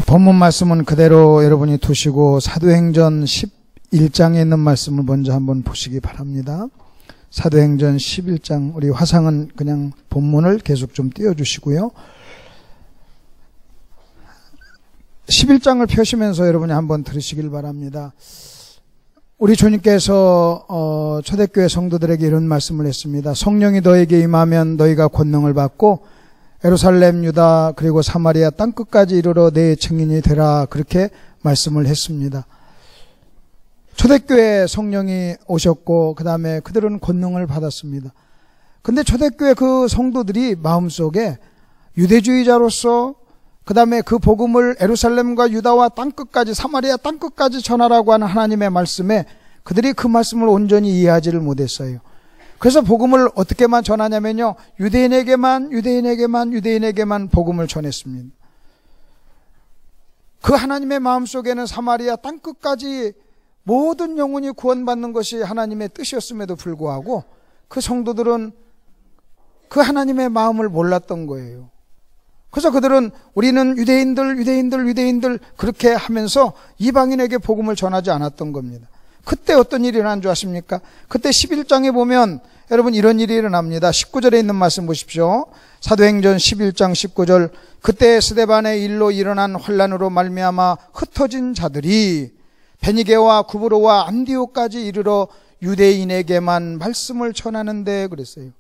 본문 말씀은 그대로 여러분이 두시고 사도행전 11장에 있는 말씀을 먼저 한번 보시기 바랍니다. 사도행전 11장, 우리 화상은 그냥 본문을 계속 좀 띄워주시고요. 11장을 펴시면서 여러분이 한번 들으시길 바랍니다. 우리 주님께서 초대교회 성도들에게 이런 말씀을 했습니다. 성령이 너에게 임하면 너희가 권능을 받고 예루살렘, 유다 그리고 사마리아 땅끝까지 이르러 내 증인이 되라, 그렇게 말씀을 했습니다. 초대교회 성령이 오셨고 그 다음에 그들은 권능을 받았습니다. 근데 초대교회 그 성도들이 마음속에 유대주의자로서 그 다음에 그 복음을 예루살렘과 유다와 땅끝까지, 사마리아 땅끝까지 전하라고 하는 하나님의 말씀에 그들이 그 말씀을 온전히 이해하지를 못했어요. 그래서 복음을 어떻게만 전하냐면요, 유대인에게만 복음을 전했습니다. 그 하나님의 마음속에는 사마리아 땅끝까지 모든 영혼이 구원받는 것이 하나님의 뜻이었음에도 불구하고 그 성도들은 그 하나님의 마음을 몰랐던 거예요. 그래서 그들은 우리는 유대인들 그렇게 하면서 이방인에게 복음을 전하지 않았던 겁니다. 그때 어떤 일이 일어난 줄 아십니까? 그때 11장에 보면 여러분 이런 일이 일어납니다. 19절에 있는 말씀 보십시오. 사도행전 11장 19절. 그때 스데반의 일로 일어난 환란으로 말미암아 흩어진 자들이 베니게와 구브로와 안디옥까지 이르러 유대인에게만 말씀을 전하는데 그랬어요.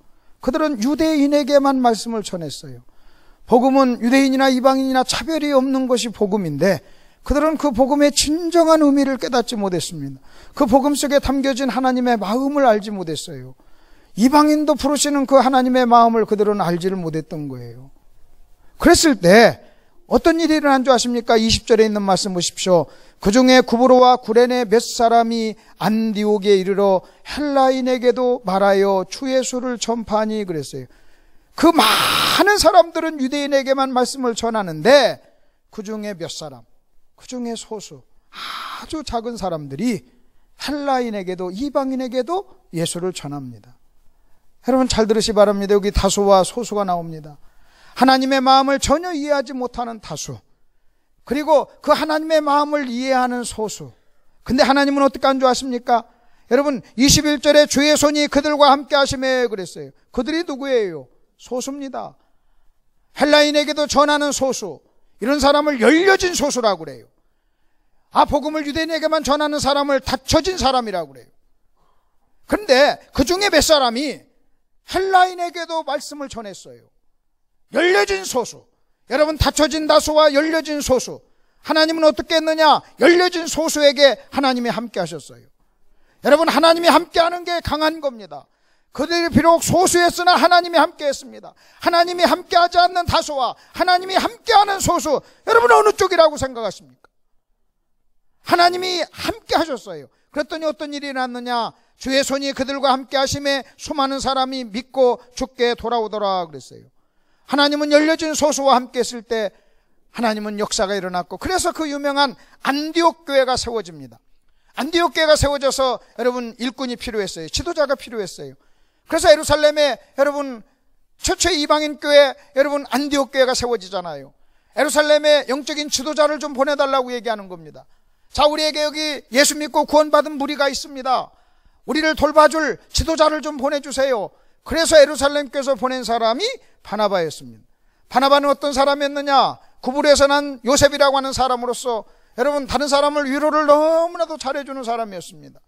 그들은 유대인에게만 말씀을 전했어요. 복음은 유대인이나 이방인이나 차별이 없는 것이 복음인데 그들은 그 복음의 진정한 의미를 깨닫지 못했습니다. 그 복음 속에 담겨진 하나님의 마음을 알지 못했어요. 이방인도 부르시는 그 하나님의 마음을 그들은 알지를 못했던 거예요. 그랬을 때 어떤 일이 일어난 줄 아십니까? 20절에 있는 말씀 보십시오. 그 중에 구브로와 구레네 몇 사람이 안디옥에 이르러 헬라인에게도 말하여 주 예수를 전파하니 그랬어요. 그 많은 사람들은 유대인에게만 말씀을 전하는데 그 중에 몇 사람, 그 중에 소수, 아주 작은 사람들이 헬라인에게도 이방인에게도 예수를 전합니다. 여러분 잘 들으시 바랍니다. 여기 다수와 소수가 나옵니다. 하나님의 마음을 전혀 이해하지 못하는 다수, 그리고 그 하나님의 마음을 이해하는 소수. 근데 하나님은 어떻게 한 줄 아십니까? 여러분 21절에 주의 손이 그들과 함께 하심에 그랬어요. 그들이 누구예요? 소수입니다. 헬라인에게도 전하는 소수, 이런 사람을 열려진 소수라고 그래요. 복음을 유대인에게만 전하는 사람을 닫혀진 사람이라고 그래요. 그런데 그 중에 몇 사람이 헬라인에게도 말씀을 전했어요. 열려진 소수. 여러분 닫혀진 다수와 열려진 소수, 하나님은 어떻게 했느냐? 열려진 소수에게 하나님이 함께 하셨어요. 여러분 하나님이 함께 하는 게 강한 겁니다. 그들이 비록 소수였으나 하나님이 함께 했습니다. 하나님이 함께 하지 않는 다수와 하나님이 함께 하는 소수, 여러분 어느 쪽이라고 생각하십니까? 하나님이 함께 하셨어요. 그랬더니 어떤 일이 일어났느냐? 주의 손이 그들과 함께 하심에 수많은 사람이 믿고 주께 돌아오더라 그랬어요. 하나님은 열려진 소수와 함께 했을 때 하나님은 역사가 일어났고, 그래서 그 유명한 안디옥 교회가 세워집니다. 안디옥 교회가 세워져서 여러분 일꾼이 필요했어요. 지도자가 필요했어요. 그래서 예루살렘에 여러분 최초의 이방인 교회, 여러분 안디옥 교회가 세워지잖아요. 예루살렘에 영적인 지도자를 좀 보내달라고 얘기하는 겁니다. 자, 우리에게 여기 예수 믿고 구원받은 무리가 있습니다. 우리를 돌봐줄 지도자를 좀 보내주세요. 그래서 예루살렘 교회에서 보낸 사람이 바나바였습니다. 바나바는 어떤 사람이었느냐? 구브로에서 난 요셉이라고 하는 사람으로서 여러분 다른 사람을 위로를 너무나도 잘해주는 사람이었습니다.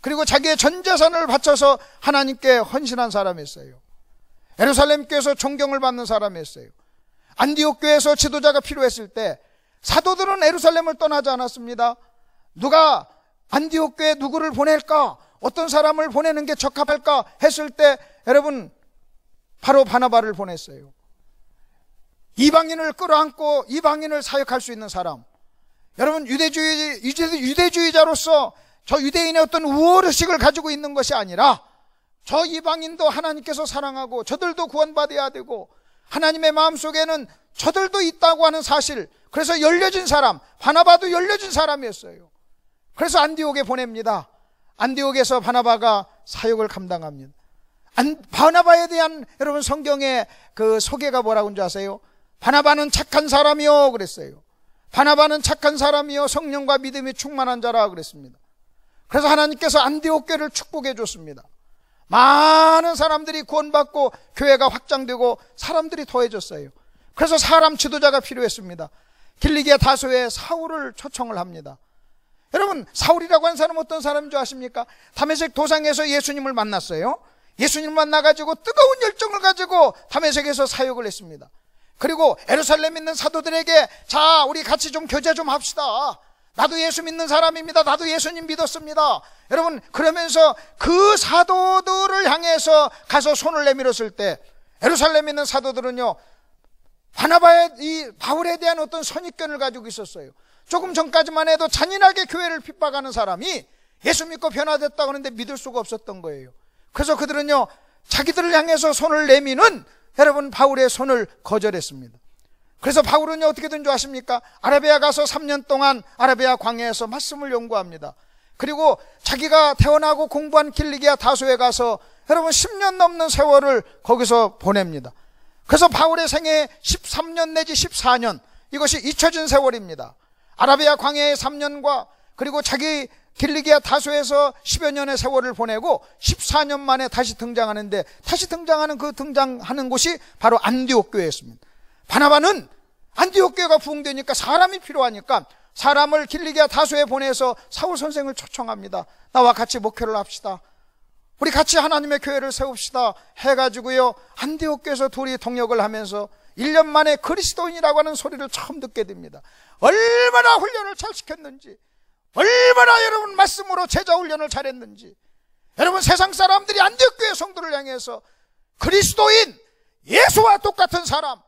그리고 자기의 전 재산을 바쳐서 하나님께 헌신한 사람이었어요. 예루살렘 교회에서 존경을 받는 사람이었어요. 안디옥 교회에서 지도자가 필요했을 때 사도들은 예루살렘을 떠나지 않았습니다. 누가 안디옥 교회에 누구를 보낼까? 어떤 사람을 보내는 게 적합할까 했을 때 여러분 바로 바나바를 보냈어요. 이방인을 끌어안고 이방인을 사역할 수 있는 사람. 여러분 유대주의자로서 저 유대인의 어떤 우월의식을 가지고 있는 것이 아니라 저 이방인도 하나님께서 사랑하고 저들도 구원받아야 되고 하나님의 마음속에는 저들도 있다고 하는 사실, 그래서 열려진 사람, 바나바도 열려진 사람이었어요. 그래서 안디옥에 보냅니다. 안디옥에서 바나바가 사역을 감당합니다. 바나바에 대한 여러분 성경의 그 소개가 뭐라고 하는지 아세요? 바나바는 착한 사람이요 그랬어요. 바나바는 착한 사람이요 성령과 믿음이 충만한 자라 그랬습니다. 그래서 하나님께서 안디옥 교회를 축복해 줬습니다. 많은 사람들이 구원받고 교회가 확장되고 사람들이 더해졌어요. 그래서 사람 지도자가 필요했습니다. 길리기아 다소에 사울을 초청을 합니다. 여러분, 사울이라고 하는 사람은 어떤 사람인 줄 아십니까? 다메섹 도상에서 예수님을 만났어요. 예수님을 만나가지고 뜨거운 열정을 가지고 다메섹에서 사역을 했습니다. 그리고 예루살렘에 있는 사도들에게 자, 우리 같이 좀 교제 좀 합시다. 나도 예수 믿는 사람입니다. 나도 예수님 믿었습니다. 여러분, 그러면서 그 사도들을 향해서 가서 손을 내밀었을 때 예루살렘에 있는 사도들은요, 바나바의 이 바울에 대한 어떤 선입견을 가지고 있었어요. 조금 전까지만 해도 잔인하게 교회를 핍박하는 사람이 예수 믿고 변화됐다고 하는데 믿을 수가 없었던 거예요. 그래서 그들은요, 자기들을 향해서 손을 내미는 여러분 바울의 손을 거절했습니다. 그래서 바울은요, 어떻게 된 줄 아십니까? 아라비아 가서 3년 동안 아라비아 광야에서 말씀을 연구합니다. 그리고 자기가 태어나고 공부한 길리기아 다소에 가서 여러분 10년 넘는 세월을 거기서 보냅니다. 그래서 바울의 생애 13년 내지 14년, 이것이 잊혀진 세월입니다. 아라비아 광야의 3년과 그리고 자기 길리기아 다소에서 10여 년의 세월을 보내고 14년 만에 다시 등장하는데, 다시 등장하는 그 등장하는 곳이 바로 안디옥 교회였습니다. 바나바는 안디옥 교회가 부흥되니까 사람이 필요하니까 사람을 길리기아 다소에 보내서 사울 선생을 초청합니다. 나와 같이 목회를 합시다. 우리 같이 하나님의 교회를 세웁시다 해가지고요, 안디옥 교회에서 둘이 동역을 하면서 1년 만에 그리스도인이라고 하는 소리를 처음 듣게 됩니다. 얼마나 훈련을 잘 시켰는지, 얼마나 여러분 말씀으로 제자 훈련을 잘했는지. 여러분, 세상 사람들이 안디옥 교회 성도를 향해서 그리스도인, 예수와 똑같은 사람,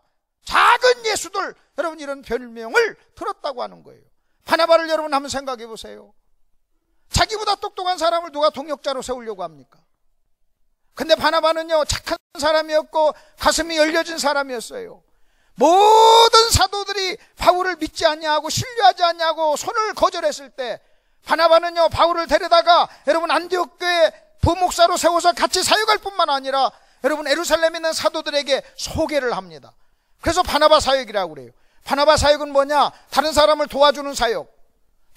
작은 예수들, 여러분 이런 별명을 들었다고 하는 거예요. 바나바를 여러분 한번 생각해 보세요. 자기보다 똑똑한 사람을 누가 동역자로 세우려고 합니까? 근데 바나바는요, 착한 사람이었고 가슴이 열려진 사람이었어요. 모든 사도들이 바울을 믿지 않냐고 신뢰하지 않냐고 손을 거절했을 때 바나바는요, 바울을 데려다가 여러분 안디옥 교회 부목사로 세워서 같이 사역할 뿐만 아니라 여러분 예루살렘에 있는 사도들에게 소개를 합니다. 그래서 바나바 사역이라고 그래요. 바나바 사역은 뭐냐? 다른 사람을 도와주는 사역.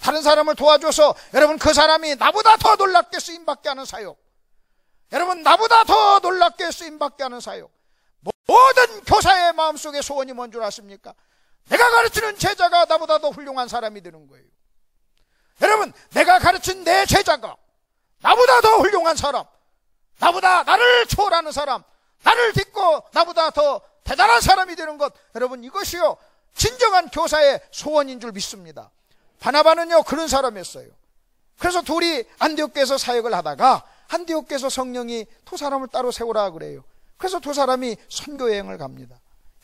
다른 사람을 도와줘서 여러분 그 사람이 나보다 더 놀랍게 쓰임받게 하는 사역. 여러분, 나보다 더 놀랍게 쓰임받게 하는 사역. 모든 교사의 마음속에 소원이 뭔 줄 아십니까? 내가 가르치는 제자가 나보다 더 훌륭한 사람이 되는 거예요. 여러분, 내가 가르친 내 제자가 나보다 더 훌륭한 사람, 나보다 나를 초월하는 사람, 나를 딛고 나보다 더 대단한 사람이 되는 것, 여러분 이것이요 진정한 교사의 소원인 줄 믿습니다. 바나바는요 그런 사람이었어요. 그래서 둘이 안디옥 교회에서 사역을 하다가 안디옥 교회에서 성령이 두 사람을 따로 세우라 그래요. 그래서 두 사람이 선교여행을 갑니다.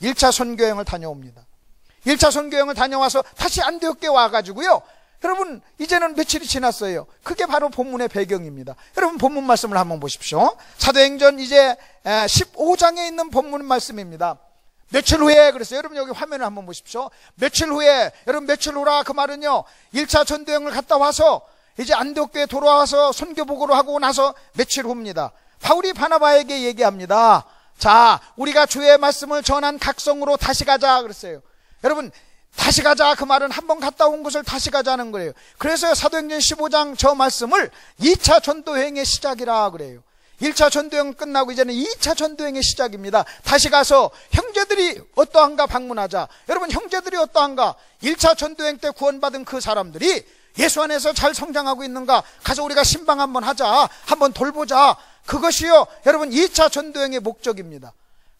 1차 선교여행을 다녀옵니다. 1차 선교여행을 다녀와서 다시 안디옥 교회 와가지고요, 여러분 이제는 며칠이 지났어요. 그게 바로 본문의 배경입니다. 여러분 본문 말씀을 한번 보십시오. 사도행전 이제 15장에 있는 본문 말씀입니다. 며칠 후에 그랬어요. 여러분 여기 화면을 한번 보십시오. 며칠 후에, 여러분 며칠 후라 그 말은요, 1차 전도여행을 갔다 와서 이제 안디옥 교회에 돌아와서 선교 보고를 하고 나서 며칠 후입니다. 바울이 바나바에게 얘기합니다. 자, 우리가 주의 말씀을 전한 각성으로 다시 가자 그랬어요. 여러분 다시 가자, 그 말은 한번 갔다 온 곳을 다시 가자는 거예요. 그래서 사도행전 15장 저 말씀을 2차 전도여행의 시작이라 그래요. 1차 전도여행 끝나고 이제는 2차 전도여행의 시작입니다. 다시 가서 형제들이 어떠한가 방문하자. 여러분 형제들이 어떠한가? 1차 전도여행 때 구원받은 그 사람들이 예수 안에서 잘 성장하고 있는가? 가서 우리가 신방 한번 하자, 한번 돌보자. 그것이요 여러분 2차 전도여행의 목적입니다.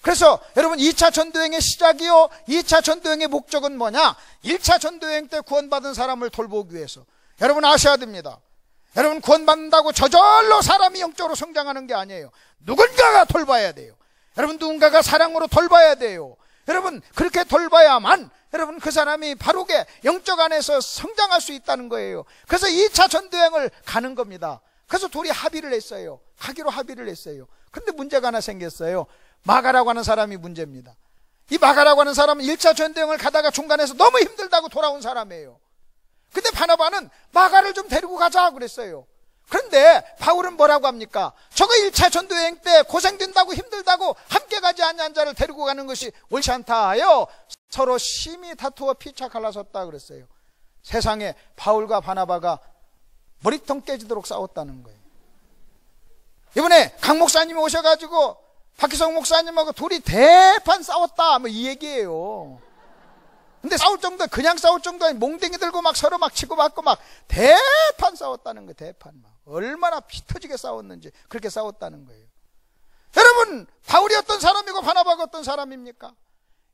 그래서 여러분 2차 전도여행의 시작이요, 2차 전도여행의 목적은 뭐냐? 1차 전도여행 때 구원받은 사람을 돌보기 위해서. 여러분 아셔야 됩니다. 여러분 구원받는다고 저절로 사람이 영적으로 성장하는 게 아니에요. 누군가가 돌봐야 돼요. 여러분 누군가가 사랑으로 돌봐야 돼요. 여러분 그렇게 돌봐야만 여러분 그 사람이 바르게 영적 안에서 성장할 수 있다는 거예요. 그래서 2차 전도여행을 가는 겁니다. 그래서 둘이 합의를 했어요. 가기로 합의를 했어요. 그런데 문제가 하나 생겼어요. 마가라고 하는 사람이 문제입니다. 이 마가라고 하는 사람은 1차 전도여행을 가다가 중간에서 너무 힘들다고 돌아온 사람이에요. 근데 바나바는 마가를 좀 데리고 가자 그랬어요. 그런데 바울은 뭐라고 합니까? 저거 1차 전도여행 때 고생된다고 힘들다고 함께 가지 아니한 자를 데리고 가는 것이 옳지 않다 하여 서로 심히 다투어 피차 갈라섰다 그랬어요. 세상에 바울과 바나바가 머리통 깨지도록 싸웠다는 거예요. 이번에 강 목사님이 오셔가지고 박희성 목사님하고 둘이 대판 싸웠다 뭐 이 얘기예요. 근데 싸울 정도, 그냥 싸울 정도 아니 몽댕이 들고 막 서로 막 치고받고 막 대판 싸웠다는 거예요. 대판 막 얼마나 피 터지게 싸웠는지 그렇게 싸웠다는 거예요. 여러분, 바울이 어떤 사람이고 바나바가 어떤 사람입니까?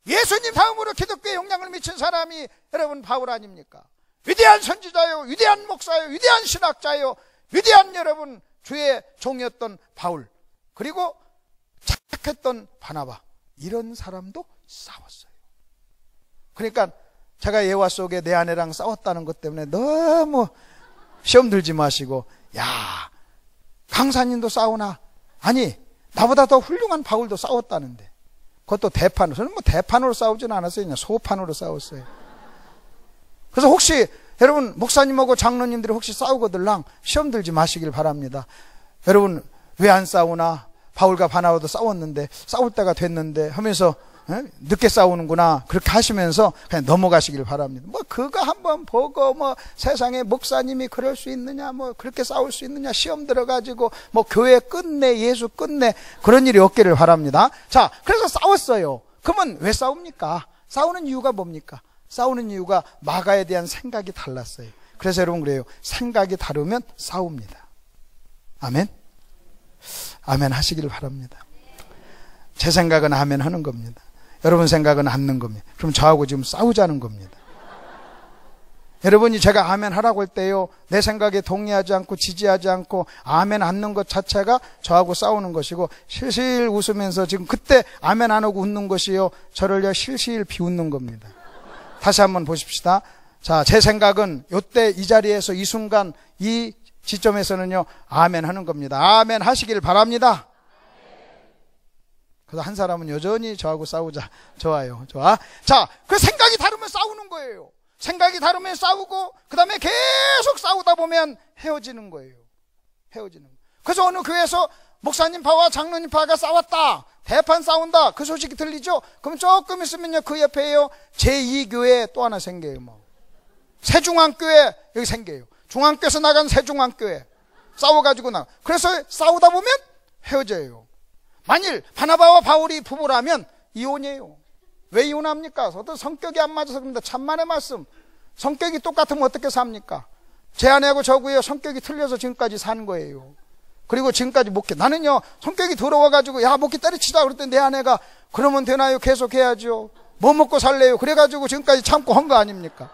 예수님 다음으로 기독교에 영향을 미친 사람이 여러분 바울 아닙니까? 위대한 선지자요, 위대한 목사요, 위대한 신학자요, 위대한 여러분 주의 종이었던 바울, 그리고 착했던 바나바, 이런 사람도 싸웠어요. 그러니까 제가 예화 속에 내 아내랑 싸웠다는 것 때문에 너무 시험 들지 마시고, 야, 강사님도 싸우나? 아니, 나보다 더 훌륭한 바울도 싸웠다는데, 그것도 대판으로. 저는 뭐 대판으로 싸우지는 않았어요. 그냥 소판으로 싸웠어요. 그래서 혹시 여러분 목사님하고 장로님들이 혹시 싸우거들랑 시험 들지 마시길 바랍니다. 여러분 왜 안 싸우나? 바울과 바나바도 싸웠는데, 싸울 때가 됐는데 하면서 늦게 싸우는구나 그렇게 하시면서 그냥 넘어가시길 바랍니다. 뭐 그거 한번 보고 뭐 세상에 목사님이 그럴 수 있느냐, 뭐 그렇게 싸울 수 있느냐, 시험 들어가지고 뭐 교회 끝내, 예수 끝내, 그런 일이 없기를 바랍니다. 자, 그래서 싸웠어요. 그러면 왜 싸웁니까? 싸우는 이유가 뭡니까? 싸우는 이유가 마가에 대한 생각이 달랐어요. 그래서 여러분 그래요. 생각이 다르면 싸웁니다. 아멘? 아멘 하시기를 바랍니다. 제 생각은 아멘 하는 겁니다. 여러분 생각은 않는 겁니다. 그럼 저하고 지금 싸우자는 겁니다. 여러분이 제가 아멘 하라고 할 때요, 내 생각에 동의하지 않고 지지하지 않고 아멘 않는 것 자체가 저하고 싸우는 것이고, 실실 웃으면서 지금 그때 아멘 안 하고 웃는 것이요, 저를요 실실 비웃는 겁니다. 다시 한번 보십시다. 자, 제 생각은 이때 이 자리에서 이 순간 이 지점에서는요 아멘 하는 겁니다. 아멘 하시길 바랍니다. 그래서 한 사람은 여전히 저하고 싸우자. 좋아요. 좋아. 자, 그 생각이 다르면 싸우는 거예요. 생각이 다르면 싸우고, 그 다음에 계속 싸우다 보면 헤어지는 거예요. 헤어지는 거예요. 그래서 어느 교회에서 목사님 파와 장로님 파가 싸웠다, 대판 싸운다, 그 소식이 들리죠? 그럼 조금 있으면요 그 옆에요 제2교회 또 하나 생겨요. 뭐 세중앙교회 여기 생겨요. 중앙교에서 나간 세중앙교회 싸워가지고 나. 그래서 싸우다 보면 헤어져요. 만일 바나바와 바울이 부부라면 이혼이에요. 왜 이혼합니까? 어떤 성격이 안 맞아서 그럽니다. 천만의 말씀. 성격이 똑같으면 어떻게 삽니까? 제 아내하고 저하고요 성격이 틀려서 지금까지 사는 거예요. 그리고 지금까지 목회, 나는요 성격이 더러워가지고 야 목회 때려치자 그랬더니 내 아내가 그러면 되나요? 계속 해야죠. 뭐 먹고 살래요? 그래가지고 지금까지 참고 한 거 아닙니까?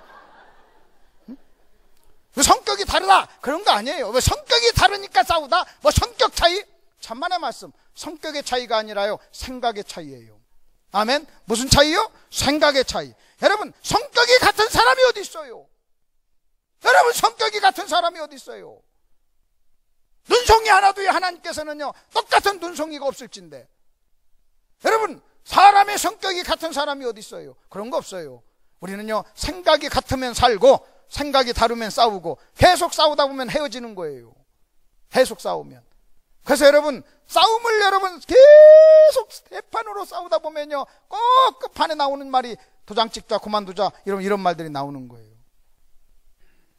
응? 성격이 다르다 그런 거 아니에요. 왜 성격이 다르니까 싸우다? 뭐 성격 차이? 천만의 말씀. 성격의 차이가 아니라요 생각의 차이예요. 아멘. 무슨 차이요? 생각의 차이. 여러분 성격이 같은 사람이 어디 있어요? 여러분 성격이 같은 사람이 어디 있어요? 눈송이 하나도요 하나님께서는요 똑같은 눈송이가 없을진데, 여러분 사람의 성격이 같은 사람이 어디 있어요? 그런 거 없어요. 우리는요 생각이 같으면 살고 생각이 다르면 싸우고, 계속 싸우다 보면 헤어지는 거예요. 계속 싸우면. 그래서 여러분 싸움을 여러분 계속 대판으로 싸우다 보면요 꼭 끝판에 나오는 말이 도장 찍자, 그만두자, 이런 말들이 나오는 거예요.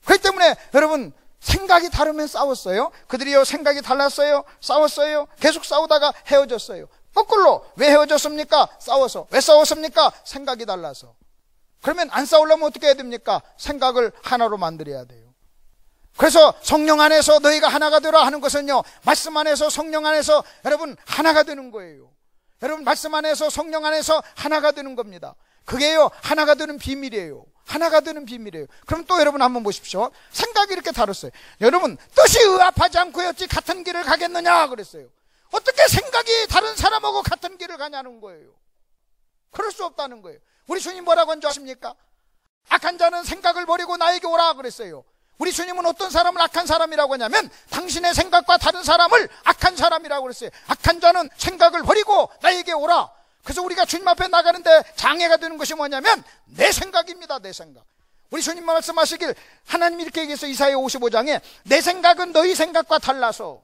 그렇기 때문에 여러분 생각이 다르면 싸웠어요. 그들이요 생각이 달랐어요. 싸웠어요. 계속 싸우다가 헤어졌어요. 거꾸로 왜 헤어졌습니까? 싸워서. 왜 싸웠습니까? 생각이 달라서. 그러면 안 싸우려면 어떻게 해야 됩니까? 생각을 하나로 만들어야 돼요. 그래서 성령 안에서 너희가 하나가 되라 하는 것은요 말씀 안에서 성령 안에서 여러분 하나가 되는 거예요. 여러분 말씀 안에서 성령 안에서 하나가 되는 겁니다. 그게요 하나가 되는 비밀이에요. 하나가 되는 비밀이에요. 그럼 또 여러분 한번 보십시오. 생각이 이렇게 다르어요. 여러분 뜻이 의합하지 않고 어찌 같은 길을 가겠느냐 그랬어요. 어떻게 생각이 다른 사람하고 같은 길을 가냐는 거예요. 그럴 수 없다는 거예요. 우리 주님 뭐라고 한 줄 아십니까? 악한 자는 생각을 버리고 나에게 오라 그랬어요. 우리 주님은 어떤 사람을 악한 사람이라고 하냐면 당신의 생각과 다른 사람을 악한 사람이라고 그랬어요. 악한 자는 생각을 버리고 나에게 오라. 그래서 우리가 주님 앞에 나가는데 장애가 되는 것이 뭐냐면 내 생각입니다. 내 생각. 우리 주님 말씀하시길 하나님이 이렇게 얘기했어요. 이사야 55장에 내 생각은 너희 생각과 달라서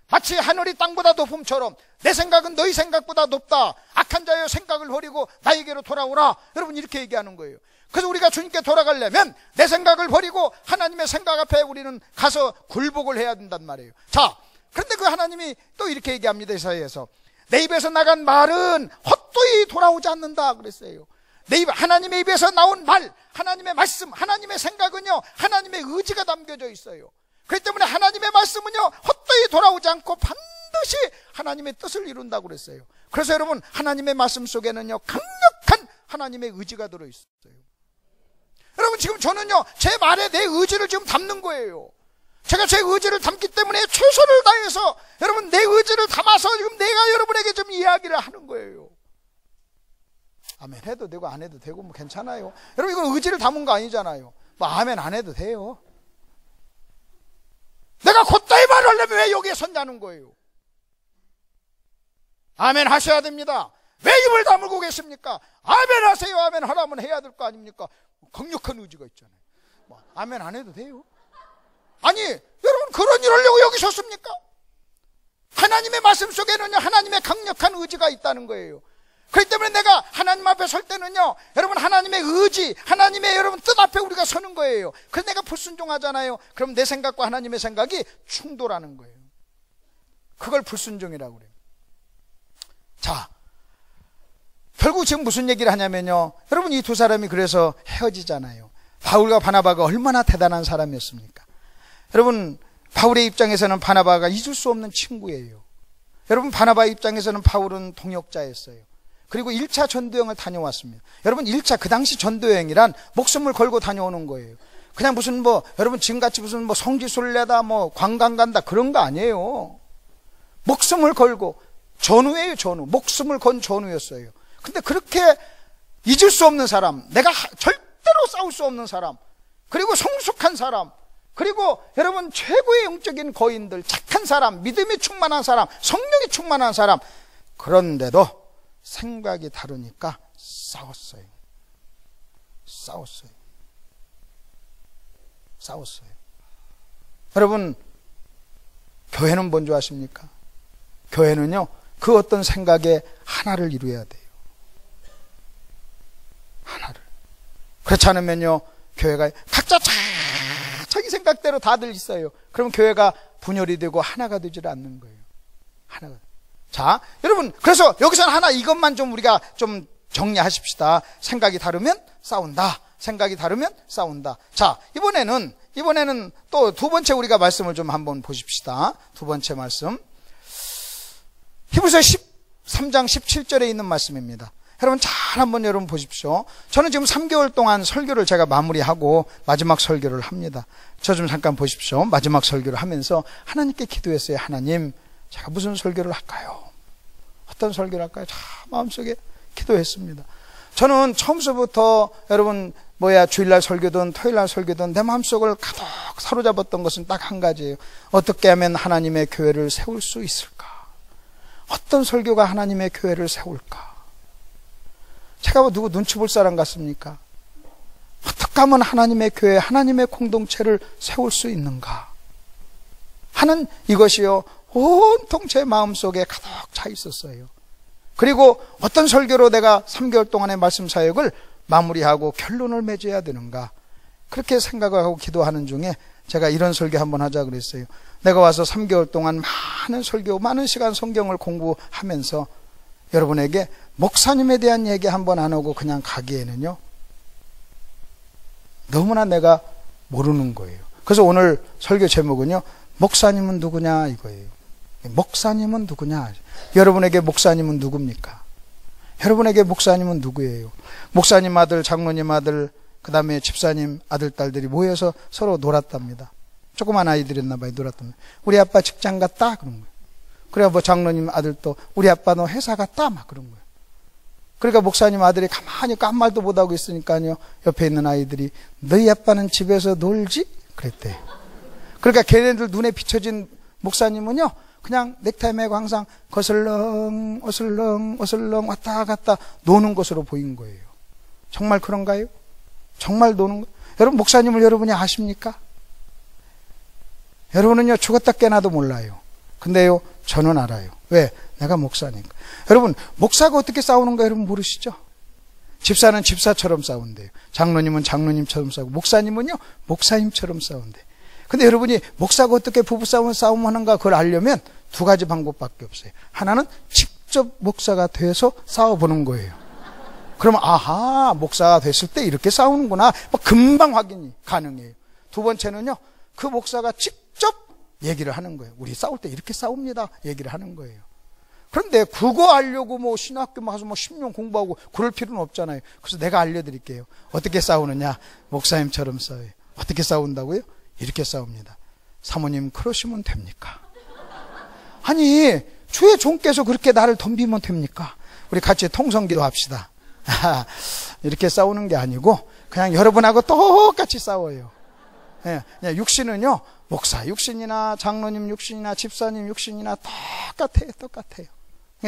마치 하늘이 땅보다 높음처럼 내 생각은 너희 생각보다 높다. 악한 자여 생각을 버리고 나에게로 돌아오라. 여러분 이렇게 얘기하는 거예요. 그래서 우리가 주님께 돌아가려면 내 생각을 버리고 하나님의 생각 앞에 우리는 가서 굴복을 해야 된단 말이에요. 자, 그런데 그 하나님이 또 이렇게 얘기합니다. 이사야에서 내 입에서 나간 말은 헛되이 돌아오지 않는다 그랬어요. 내 입, 하나님의 입에서 나온 말, 하나님의 말씀, 하나님의 생각은요 하나님의 의지가 담겨져 있어요. 그렇기 때문에 하나님의 말씀은요 헛되이 돌아오지 않고 반드시 하나님의 뜻을 이룬다고 그랬어요. 그래서 여러분 하나님의 말씀 속에는요 강력한 하나님의 의지가 들어있어요. 여러분 지금 저는요 제 말에 내 의지를 지금 담는 거예요. 제가 제 의지를 담기 때문에 최선을 다해서 여러분 내 의지를 담아서 지금 내가 여러분에게 좀 이야기를 하는 거예요. 아멘 해도 되고 안 해도 되고 뭐 괜찮아요. 여러분 이건 의지를 담은 거 아니잖아요. 뭐 아멘 안 해도 돼요. 내가 곧다이 말을 하려면 왜 여기에 섰냐는 거예요. 아멘 하셔야 됩니다. 왜 입을 다물고 계십니까? 아멘 하세요. 아멘 하라면 해야 될 거 아닙니까? 강력한 의지가 있잖아요. 뭐 아멘 안 해도 돼요. 아니 여러분 그런 일을 하려고 여기 섰습니까? 하나님의 말씀 속에는요 하나님의 강력한 의지가 있다는 거예요. 그렇기 때문에 내가 하나님 앞에 설 때는요 여러분 하나님의 의지, 하나님의 여러분 뜻 앞에 우리가 서는 거예요. 그래서 내가 불순종하잖아요. 그럼 내 생각과 하나님의 생각이 충돌하는 거예요. 그걸 불순종이라고 그래요. 자, 결국 지금 무슨 얘기를 하냐면요 여러분 이 두 사람이 그래서 헤어지잖아요. 바울과 바나바가 얼마나 대단한 사람이었습니까? 여러분 바울의 입장에서는 바나바가 잊을 수 없는 친구예요. 여러분 바나바의 입장에서는 바울은 동역자였어요. 그리고 1차 전도여행을 다녀왔습니다. 여러분 1차 그 당시 전도여행이란 목숨을 걸고 다녀오는 거예요. 그냥 무슨 뭐 여러분 지금같이 무슨 뭐 성지순례다 뭐 관광 간다 그런 거 아니에요. 목숨을 걸고 전우예요. 전우. 목숨을 건 전우였어요. 근데 그렇게 잊을 수 없는 사람, 내가 절대로 싸울 수 없는 사람, 그리고 성숙한 사람, 그리고 여러분 최고의 영적인 거인들, 착한 사람, 믿음이 충만한 사람, 성령이 충만한 사람, 그런데도 생각이 다르니까 싸웠어요. 여러분 교회는 뭔지 아십니까? 교회는요 그 어떤 생각에 하나를 이루어야 돼요. 하나를. 그렇지 않으면요 교회가 각자 자기 생각대로 다들 있어요. 그러면 교회가 분열이 되고 하나가 되질 않는 거예요. 하나가. 자, 여러분 그래서 여기서는 하나 이것만 좀 우리가 좀 정리하십시다. 생각이 다르면 싸운다. 생각이 다르면 싸운다. 자, 이번에는 또 두 번째 우리가 말씀을 좀 한번 보십시다. 두 번째 말씀. 히브리서 13장 17절에 있는 말씀입니다. 여러분 잘 한번 여러분 보십시오. 저는 지금 3개월 동안 설교를 제가 마무리하고 마지막 설교를 합니다. 저 좀 잠깐 보십시오. 마지막 설교를 하면서 하나님께 기도했어요. 하나님, 제가 무슨 설교를 할까요? 어떤 설교를 할까요? 참 마음속에 기도했습니다. 저는 처음서부터 여러분 주일날 설교든 토요일날 설교든 내 마음속을 가득 사로잡았던 것은 딱 한 가지예요. 어떻게 하면 하나님의 교회를 세울 수 있을까? 어떤 설교가 하나님의 교회를 세울까? 제가 뭐 누구 눈치 볼 사람 같습니까? 어떻게 하면 하나님의 교회, 하나님의 공동체를 세울 수 있는가 하는 이것이요 온통 제 마음속에 가득 차 있었어요. 그리고 어떤 설교로 내가 3개월 동안의 말씀 사역을 마무리하고 결론을 맺어야 되는가, 그렇게 생각하고 기도하는 중에 제가 이런 설교 한번 하자 그랬어요. 내가 와서 3개월 동안 많은 설교, 많은 시간 성경을 공부하면서 여러분에게 목사님에 대한 얘기 한번 안 하고 그냥 가기에는요 너무나 내가 모르는 거예요. 그래서 오늘 설교 제목은요 목사님은 누구냐 이거예요. 목사님은 누구냐. 여러분에게 목사님은 누굽니까? 여러분에게 목사님은 누구예요? 목사님 아들, 장로님 아들, 그 다음에 집사님 아들, 딸들이 모여서 서로 놀았답니다. 조그만 아이들이었나 봐요. 놀았답니다. 우리 아빠 직장 갔다? 그런 거예요. 그래 뭐 장로님 아들도 우리 아빠 너 회사 갔다? 막 그런 거예요. 그러니까 목사님 아들이 가만히 아무 말도 못하고 있으니까요 옆에 있는 아이들이 너희 아빠는 집에서 놀지? 그랬대요. 그러니까 걔네들 눈에 비춰진 목사님은요 그냥 넥타이 매고 항상 거슬렁 어슬렁 어슬렁 왔다 갔다 노는 것으로 보인 거예요. 정말 그런가요? 정말 노는 거? 여러분, 목사님을 여러분이 아십니까? 여러분은요, 죽었다 깨나도 몰라요. 근데요, 저는 알아요. 왜? 내가 목사니까. 여러분, 목사가 어떻게 싸우는가 여러분 모르시죠? 집사는 집사처럼 싸운대요. 장로님은 장로님처럼 싸우고, 목사님은요, 목사님처럼 싸운대요. 근데 여러분이 목사가 어떻게 부부싸움을 하는가 그걸 알려면 두 가지 방법밖에 없어요. 하나는 직접 목사가 돼서 싸워보는 거예요. 그러면 아하, 목사가 됐을 때 이렇게 싸우는구나. 금방 확인이 가능해요. 두 번째는요, 그 목사가 직접 얘기를 하는 거예요. 우리 싸울 때 이렇게 싸웁니다. 얘기를 하는 거예요. 그런데 그거 알려고 뭐 신학교 가서 뭐 10년 공부하고 그럴 필요는 없잖아요. 그래서 내가 알려드릴게요. 어떻게 싸우느냐? 목사님처럼 싸워요. 어떻게 싸운다고요? 이렇게 싸웁니다. 사모님 그러시면 됩니까? 아니, 주의 종께서 그렇게 나를 덤비면 됩니까? 우리 같이 통성기도 합시다. 이렇게 싸우는 게 아니고 그냥 여러분하고 똑같이 싸워요. 예, 육신은요, 목사 육신이나 장로님 육신이나 집사님 육신이나 똑같아요.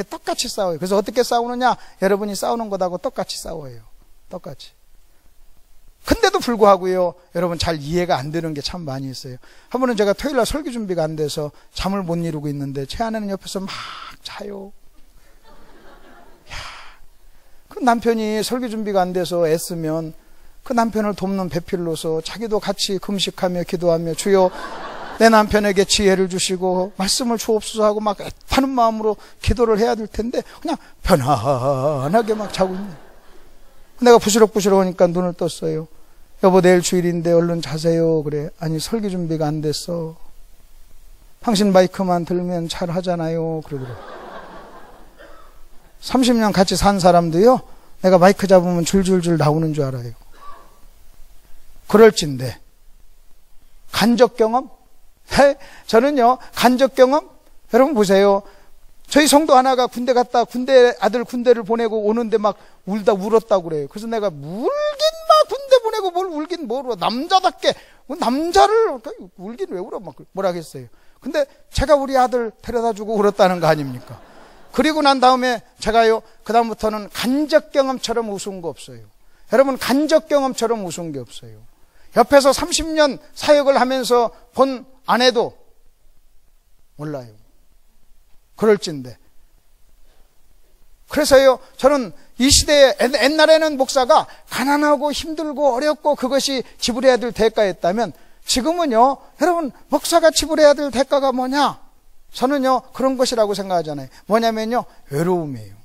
똑같이 싸워요. 그래서 어떻게 싸우느냐? 여러분이 싸우는 것하고 똑같이 싸워요. 똑같이. 근데도 불구하고요, 여러분 잘 이해가 안 되는 게 참 많이 있어요. 한 번은 제가 토요일날 설교 준비가 안 돼서 잠을 못 이루고 있는데 제 아내는 옆에서 막 자요. 그 남편이 설교 준비가 안 돼서 애쓰면 그 남편을 돕는 배필로서 자기도 같이 금식하며 기도하며 주여 내 남편에게 지혜를 주시고 말씀을 주옵소서 하고 막 애타는 마음으로 기도를 해야 될 텐데 그냥 편안하게 막 자고 있네. 내가 부시럭부시럭 하니까 눈을 떴어요. 여보 내일 주일인데 얼른 자세요. 그래. 아니 설교 준비가 안 됐어. 당신 마이크만 들면 잘 하잖아요. 그러더라고. 30년 같이 산 사람도요, 내가 마이크 잡으면 줄줄줄 나오는 줄 알아요. 그럴진데 간접 경험? 저는요, 간접 경험? 여러분 보세요. 저희 성도 하나가 군대 갔다 아들 군대를 보내고 오는데 막 울었다고 그래요. 그래서 내가 울긴 막 군대 보내고 뭘 울긴 뭘 울어. 남자답게 남자를 울긴 왜 울어? 막 뭐라 했어요. 근데 제가 우리 아들 데려다 주고 울었다는 거 아닙니까? 그리고 난 다음에 제가요, 그다음부터는 간접 경험처럼 웃은 거 없어요. 여러분 간접 경험처럼 웃은 게 없어요. 옆에서 30년 사역을 하면서 본 아내도 몰라요. 그럴진데. 그래서요, 저는 이 시대에 옛날에는 목사가 가난하고 힘들고 어렵고 그것이 지불해야 될 대가였다면 지금은요, 여러분 목사가 지불해야 될 대가가 뭐냐? 저는요 그런 것이라고 생각하잖아요. 뭐냐면요, 외로움이에요.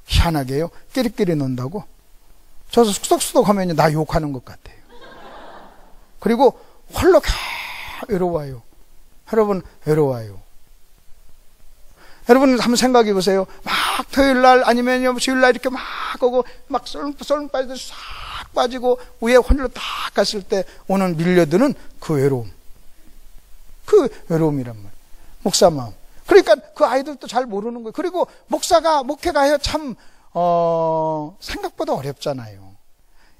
희한하게요, 끼리끼리 논다고. 저 수덕수덕 하면요 나 욕하는 것 같아요. 그리고 홀로 외로워요. 여러분 외로워요. 여러분 한번 생각해 보세요. 막 토요일날 아니면 주일날 이렇게 막 오고 막 썰렁 빠지듯이 싹 빠지고 위에 혼혈로 딱 갔을 때 오는 밀려드는 그 외로움. 그 외로움이란 말이에요. 목사 마음. 그러니까 그 아이들도 잘 모르는 거예요. 그리고 목회가 참 생각보다 어렵잖아요.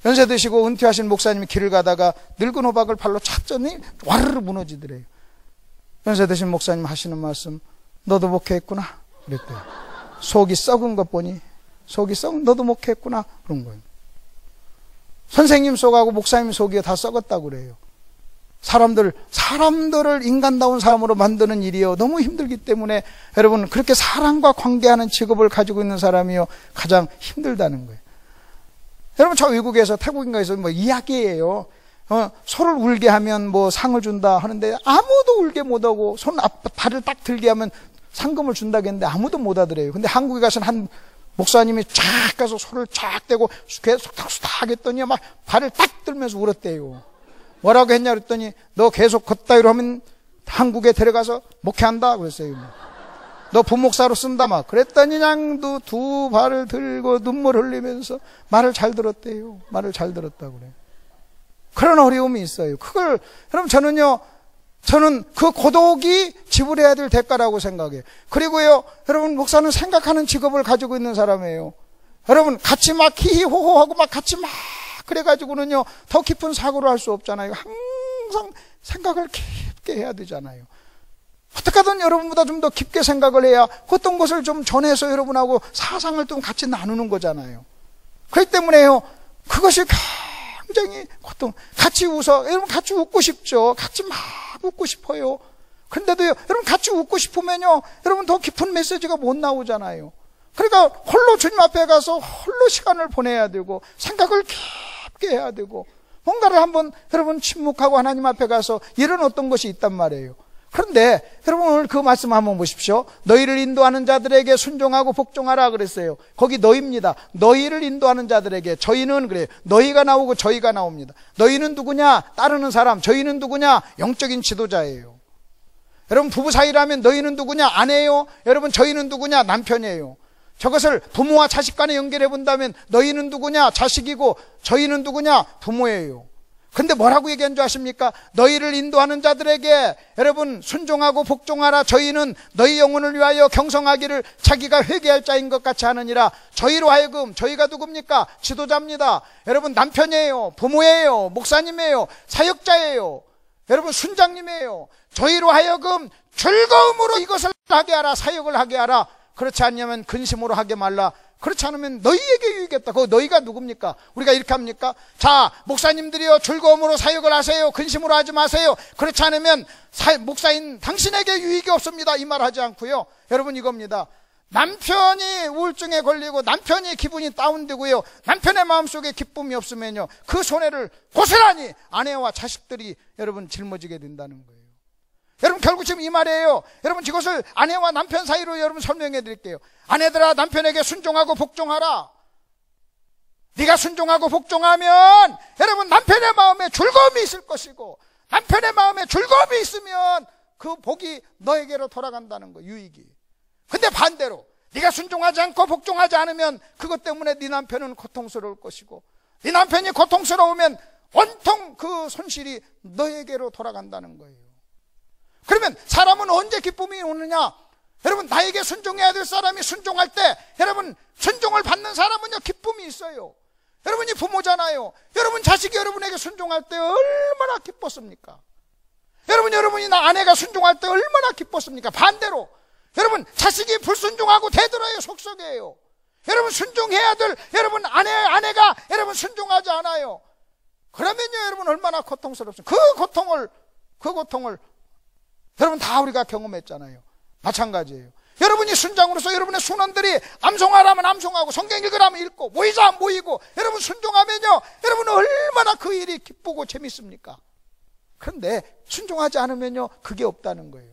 연세 드시고 은퇴하신 목사님이 길을 가다가 늙은 호박을 발로 찼더니 와르르 무너지더래요. 연세 드신 목사님 하시는 말씀, 너도 목회했구나 그랬대요. 속이 썩은 것 보니 너도 목회했구나 그런 거예요. 선생님 속하고 목사님 속이 다 썩었다고 그래요. 사람들을 인간다운 사람으로 만드는 일이요 너무 힘들기 때문에 여러분 그렇게 사람과 관계하는 직업을 가지고 있는 사람이요 가장 힘들다는 거예요. 여러분 저 외국에서 태국인가에서 뭐 이야기예요. 소를 울게 하면 뭐 상을 준다 하는데 아무도 울게 못하고 발을 딱 들게 하면 상금을 준다겠는데 아무도 못 하더래요. 근데 한국에 가서는 한 목사님이 쫙 가서 소를 쫙 대고 계속 수탁수탁 했더니 막 발을 딱 들면서 울었대요. 뭐라고 했냐 그랬더니 너 계속 걷다이로 하면 한국에 데려가서 목회한다 그랬어요. 너 부목사로 쓴다 막 그랬더니 그냥 두 발을 들고 눈물 흘리면서 말을 잘 들었대요. 말을 잘 들었다고 그래요. 그런 어려움이 있어요. 그걸 여러분 저는 그 고독이 지불해야 될 대가라고 생각해요. 그리고요 여러분 목사는 생각하는 직업을 가지고 있는 사람이에요. 여러분 같이 막 히히호호하고 막 같이 막 그래가지고는요 더 깊은 사고를 할 수 없잖아요. 항상 생각을 깊게 해야 되잖아요. 어떻게 하든 여러분보다 좀 더 깊게 생각을 해야 어떤 것을 좀 전해서 여러분하고 사상을 좀 같이 나누는 거잖아요. 그렇기 때문에요 그것이 굉장히 고통. 같이 웃어. 여러분 같이 웃고 싶죠. 같이 막 웃고 싶어요. 그런데도요, 여러분 같이 웃고 싶으면요, 여러분 더 깊은 메시지가 못 나오잖아요. 그러니까 홀로 주님 앞에 가서 홀로 시간을 보내야 되고 생각을 깊게 해야 되고 뭔가를 한번 여러분 침묵하고 하나님 앞에 가서 이런 어떤 것이 있단 말이에요. 그런데 여러분 오늘 그 말씀 한번 보십시오. 너희를 인도하는 자들에게 순종하고 복종하라 그랬어요. 거기 너희입니다. 너희를 인도하는 자들에게. 저희는 그래요. 너희가 나오고 저희가 나옵니다. 너희는 누구냐? 따르는 사람. 저희는 누구냐? 영적인 지도자예요. 여러분 부부 사이라면 너희는 누구냐? 아내예요. 여러분 저희는 누구냐? 남편이에요. 저것을 부모와 자식 간에 연결해 본다면 너희는 누구냐? 자식이고 저희는 누구냐? 부모예요. 근데 뭐라고 얘기한 줄 아십니까? 너희를 인도하는 자들에게 여러분 순종하고 복종하라. 저희는 너희 영혼을 위하여 경성하기를 자기가 회개할 자인 것 같이 하느니라. 저희로 하여금, 저희가 누굽니까? 지도자입니다. 여러분 남편이에요. 부모예요. 목사님이에요. 사역자예요. 여러분 순장님이에요. 저희로 하여금 즐거움으로 이것을 하게 하라. 사역을 하게 하라. 그렇지 않으면 근심으로 하게 말라. 그렇지 않으면 너희에게 유익겠다. 그 너희가 누굽니까? 우리가 이렇게 합니까? 자, 목사님들이요 즐거움으로 사역을 하세요. 근심으로 하지 마세요. 그렇지 않으면 목사인 당신에게 유익이 없습니다. 이 말 하지 않고요. 여러분 이겁니다. 남편이 우울증에 걸리고 남편이 기분이 다운되고요, 남편의 마음속에 기쁨이 없으면요, 그 손해를 고스란히 아내와 자식들이 여러분 짊어지게 된다는 거예요. 여러분 결국 지금 이 말이에요. 여러분 이것을 아내와 남편 사이로 여러분 설명해 드릴게요. 아내들아 남편에게 순종하고 복종하라. 네가 순종하고 복종하면 여러분 남편의 마음에 즐거움이 있을 것이고, 남편의 마음에 즐거움이 있으면 그 복이 너에게로 돌아간다는 거, 유익이. 근데 반대로 네가 순종하지 않고 복종하지 않으면 그것 때문에 네 남편은 고통스러울 것이고, 네 남편이 고통스러우면 온통 그 손실이 너에게로 돌아간다는 거예요. 그러면 사람은 언제 기쁨이 오느냐? 여러분 나에게 순종해야 될 사람이 순종할 때, 여러분 순종을 받는 사람은요 기쁨이 있어요. 여러분이 부모잖아요. 여러분 자식이 여러분에게 순종할 때 얼마나 기뻤습니까? 여러분이 나 아내가 순종할 때 얼마나 기뻤습니까? 반대로 여러분 자식이 불순종하고 대들어요. 속썩여요. 여러분 순종해야 될 여러분 아내가 여러분 순종하지 않아요. 그러면요 여러분 얼마나 고통스럽습니까? 그 고통을 여러분 다 우리가 경험했잖아요. 마찬가지예요. 여러분이 순장으로서 여러분의 순원들이 암송하라면 암송하고 성경 읽으라면 읽고 모이자 모이고 여러분 순종하면요 여러분 얼마나 그 일이 기쁘고 재밌습니까? 그런데 순종하지 않으면요 그게 없다는 거예요.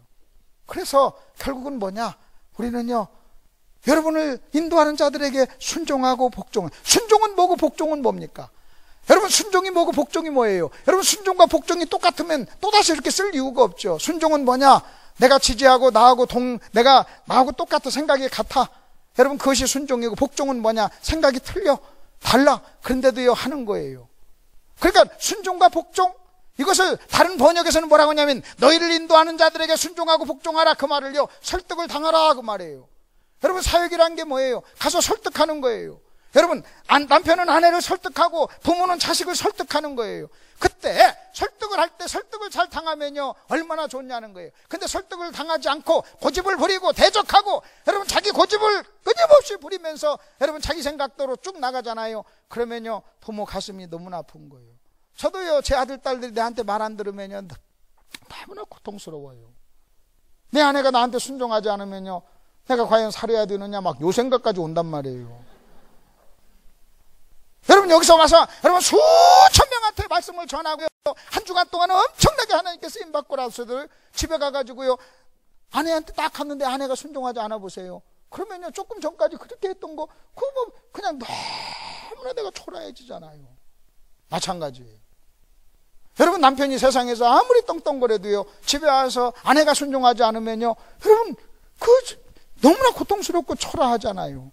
그래서 결국은 뭐냐? 우리는요 여러분을 인도하는 자들에게 순종하고 복종. 순종은 뭐고 복종은 뭡니까? 여러분 순종이 뭐고 복종이 뭐예요? 여러분 순종과 복종이 똑같으면 또다시 이렇게 쓸 이유가 없죠. 순종은 뭐냐? 내가 지지하고 내가 나하고 똑같아, 생각이 같아. 여러분 그것이 순종이고, 복종은 뭐냐? 생각이 틀려, 달라. 그런데도요 하는 거예요. 그러니까 순종과 복종, 이것을 다른 번역에서는 뭐라고 하냐면 너희를 인도하는 자들에게 순종하고 복종하라, 그 말을요 설득을 당하라 그 말이에요. 여러분 사역이란 게 뭐예요? 가서 설득하는 거예요. 여러분 남편은 아내를 설득하고 부모는 자식을 설득하는 거예요. 그때 설득을 할 때 설득을 잘 당하면요 얼마나 좋냐는 거예요. 근데 설득을 당하지 않고 고집을 부리고 대적하고 여러분 자기 고집을 끊임없이 부리면서 여러분 자기 생각대로 쭉 나가잖아요. 그러면요 부모 가슴이 너무나 아픈 거예요. 저도요 제 아들 딸들이 내한테 말 안 들으면요 너무나 고통스러워요. 내 아내가 나한테 순종하지 않으면요 내가 과연 살아야 되느냐 막 요 생각까지 온단 말이에요. 여러분 여기서 와서 여러분 수천 명한테 말씀을 전하고요 한 주간 동안 엄청나게 하나님께 쓰임받고 나서들 집에 가가지고요 아내한테 딱 갔는데 아내가 순종하지 않아 보세요. 그러면요 조금 전까지 그렇게 했던 거 그거 뭐 그냥 너무나 내가 초라해지잖아요. 마찬가지예요. 여러분 남편이 세상에서 아무리 떵떵거려도요 집에 와서 아내가 순종하지 않으면요 여러분 너무나 고통스럽고 초라하잖아요.